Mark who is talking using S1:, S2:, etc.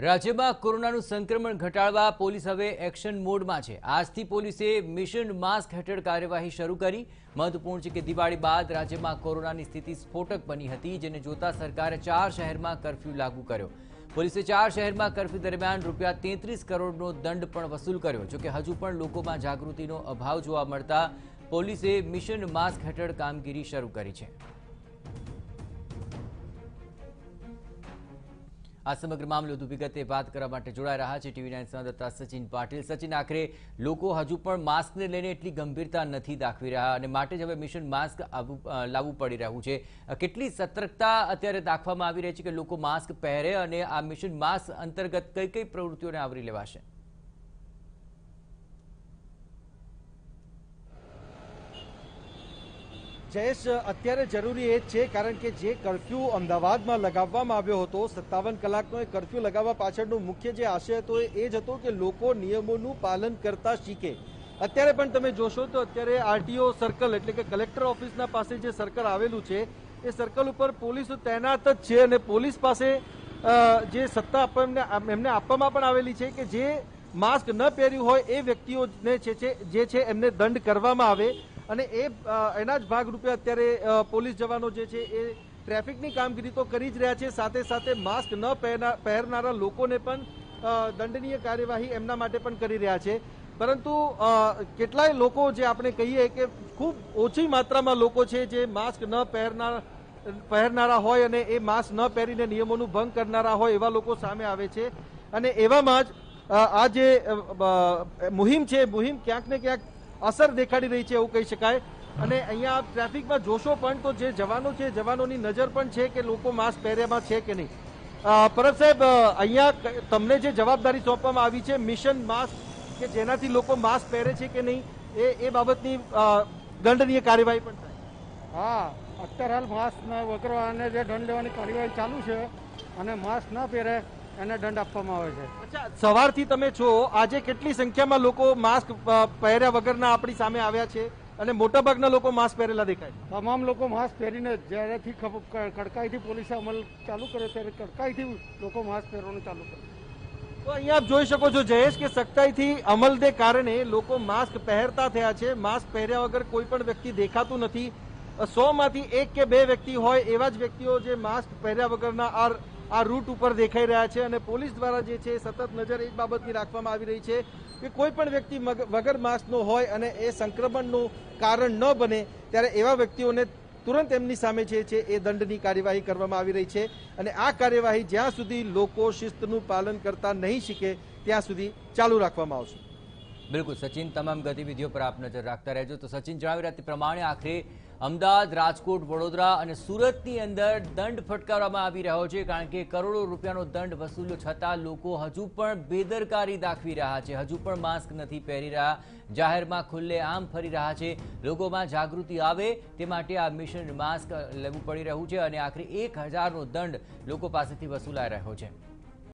S1: રાજ્યમાં કોરોનાનું સંક્રમણ ઘટાડવા પોલીસ હવે એક્શન મોડમાં છે। આજથી પોલીસે મિશન માસ્ક હેઠળ કાર્યવાહી શરૂ કરી। મહત્વપૂર્ણ છે કે દિવાળી બાદ રાજ્યમાં કોરોનાની સ્થિતિ સ્ફોટક બની હતી, જેને જોતા સરકારે 4 શહેરમાં કર્ફ્યુ લાગુ કર્યો। પોલીસે 4 શહેરમાં કર્ફ્યુ દરમિયાન ₹33 કરોડનો દંડ પણ વસૂલ કર્યો। જોકે હજુ પણ લોકોમાં જાગૃતિનો અભાવ જોવા મળતા પોલીસે મિશન માસ્ક હેઠળ કામગીરી શરૂ કરી છે। આ સમગ્ર મામલે વધુ વિગતે વાત કરવા માટે જોડાઈ રહ્યા છે ટીવી9 સંવાદદાતા સચિન પાટીલ। સચિન, આખરે લોકો હજુ પણ માસ્કને લઈને એટલી ગંભીરતા નથી દાખવી રહ્યા અને માટે જ હવે મિશન માસ્ક લાવવું પડી રહ્યું છે। કેટલી સતર્કતા અત્યારે દાખવવામાં આવી રહી છે કે લોકો માસ્ક પહેરે અને આ મિશન માસ્ક અંતર્ગત કઈ કઈ પ્રવૃત્તિઓને આવરી લેવાશે?
S2: જયેશ, અત્યારે જરૂરી એ જ છે, કારણ કે જે કર્ફ્યુ અમદાવાદમાં લગાવવામાં આવ્યો હતો, 57 કલાકનો એ કર્ફ્યુ લગાવવા પાછળનો મુખ્ય જે આશય હતો એ જ હતો કે લોકો નિયમોનું પાલન કરતા શીખે। અત્યારે પણ તમે જોશો તો અત્યારે આરટીઓ સર્કલ એટલે કે કલેક્ટર ઓફિસના પાસે જે સર્કલ આવેલું છે એ સર્કલ ઉપર પોલીસ તૈનાત જ છે અને પોલીસ પાસે જે સત્તા એમને આપવામાં પણ આવેલી છે કે જે માસ્ક ન પહેર્યું હોય એ વ્યક્તિઓને જે છે એમને દંડ કરવામાં આવે અને એના જ ભાગરૂપે અત્યારે પોલીસ જવાનો જે છે એ ટ્રાફિકની કામગીરી તો કરી જ રહ્યા છે, સાથે સાથે માસ્ક ન પહેરનારા લોકોને પણ દંડનીય કાર્યવાહી એમના માટે પણ કરી રહ્યા છે। પરંતુ કેટલાય લોકો જે આપણે કહીએ કે ખૂબ ઓછી માત્રામાં લોકો છે જે માસ્ક ન પહેરનારા હોય અને એ માસ્ક ન પહેરીને નિયમોનું ભંગ કરનારા હોય એવા લોકો સામે આવે છે અને એવામાં જ આ જે મુહિમ છે મુહિમ ક્યાંક ને ક્યાંક અસર દેખાડી રહી છે એવું કહી શકાય। અને અહીંયા ટ્રાફિકમાં જોશો પણ તો જે જવાનો છે જવાનોની નજર પણ છે કે લોકો માસ્ક પહેર્યામાં છે કે નહીં। પરબ સાહેબ, અહીંયા તમને જે જવાબદારી સોંપવામાં આવી છે મિશન માસ્ક કે જેનાથી લોકો માસ્ક પહેરે છે કે નહીં એ બાબતની દંડનીય કાર્યવાહી પણ થાય।
S3: હા, અત્યારે હાલ માસ્ક વગર અને જે દંડ લેવાની કાર્યવાહી ચાલુ છે અને માસ્ક ના પહેરે એને દંડ આપવામાં આવે છે।
S2: અચ્છા, સવારથી તમે છો, આજે કેટલી સંખ્યામાં લોકો માસ્ક પહેર્યા વગરના આપણી સામે આવ્યા છે અને મોટાભાગના લોકો માસ્ક પહેરેલા દેખાય?
S3: તમામ લોકો માસ્ક પહેરીને જ્યારેથી કડકાઈથી પોલીસે અમલ ચાલુ કર્યો ત્યારે કડકાઈથી લોકો માસ્ક પહેરવાનું ચાલુ કર્યું।
S2: તો અહીંયા આપ જોઈ શકો છો જયેશ કે સખ્તાઈથી અમલને કારણે લોકો માસ્ક પહેરતા થયા છે। માસ્ક પહેર્યા વગર કોઈ પણ વ્યક્તિ દેખાતું નથી। 100 માંથી 1 કે 2 વ્યક્તિ હોય એવા જ વ્યક્તિઓ જે માસ્ક પહેર્યા વગરના આ રૂટ ઉપર દેખાઈ રહ્યા છે અને પોલીસ દ્વારા જે છે સતત નજર એક બાબતની રાખવામાં આવી રહી છે કે કોઈ પણ વ્યક્તિ વગર માસ્કનો હોય અને એ સંક્રમણનું કારણ ન બને ત્યારે એવા વ્યક્તિઓને તુરંત એમની સામે જે છે એ દંડની કાર્યવાહી કરવામાં આવી રહી છે અને આ કાર્યવાહી જ્યાં સુધી લોકો શિસ્તનું પાલન કરતા નહીં શીખે ત્યાં સુધી ચાલુ રાખવામાં આવશે।
S1: બિલકુલ સચિન, તમામ ગતિવિધિઓ પર આપ નજર રાખતા રહેજો। તો સચિન જણાવી રહ્યા તે પ્રમાણે આખરે અમદાવાદ, રાજકોટ, વડોદરા અને સુરતની અંદર દંડ ફટકારવામાં આવી રહ્યો છે, કારણ કે કરોડો રૂપિયાનો દંડ વસૂલ્યો છતાં લોકો હજુ પણ બેદરકારી દાખવી રહ્યા છે, હજુ પણ માસ્ક નથી પહેરી રહ્યા, જાહેરમાં ખુલ્લેઆમ ફરી રહ્યા છે। લોકોમાં જાગૃતિ આવે તે માટે આ મિશન માસ્ક લેવું પડી રહ્યું છે અને આખરે 1000નો દંડ લોકો પાસેથી વસૂલાઈ રહ્યો છે।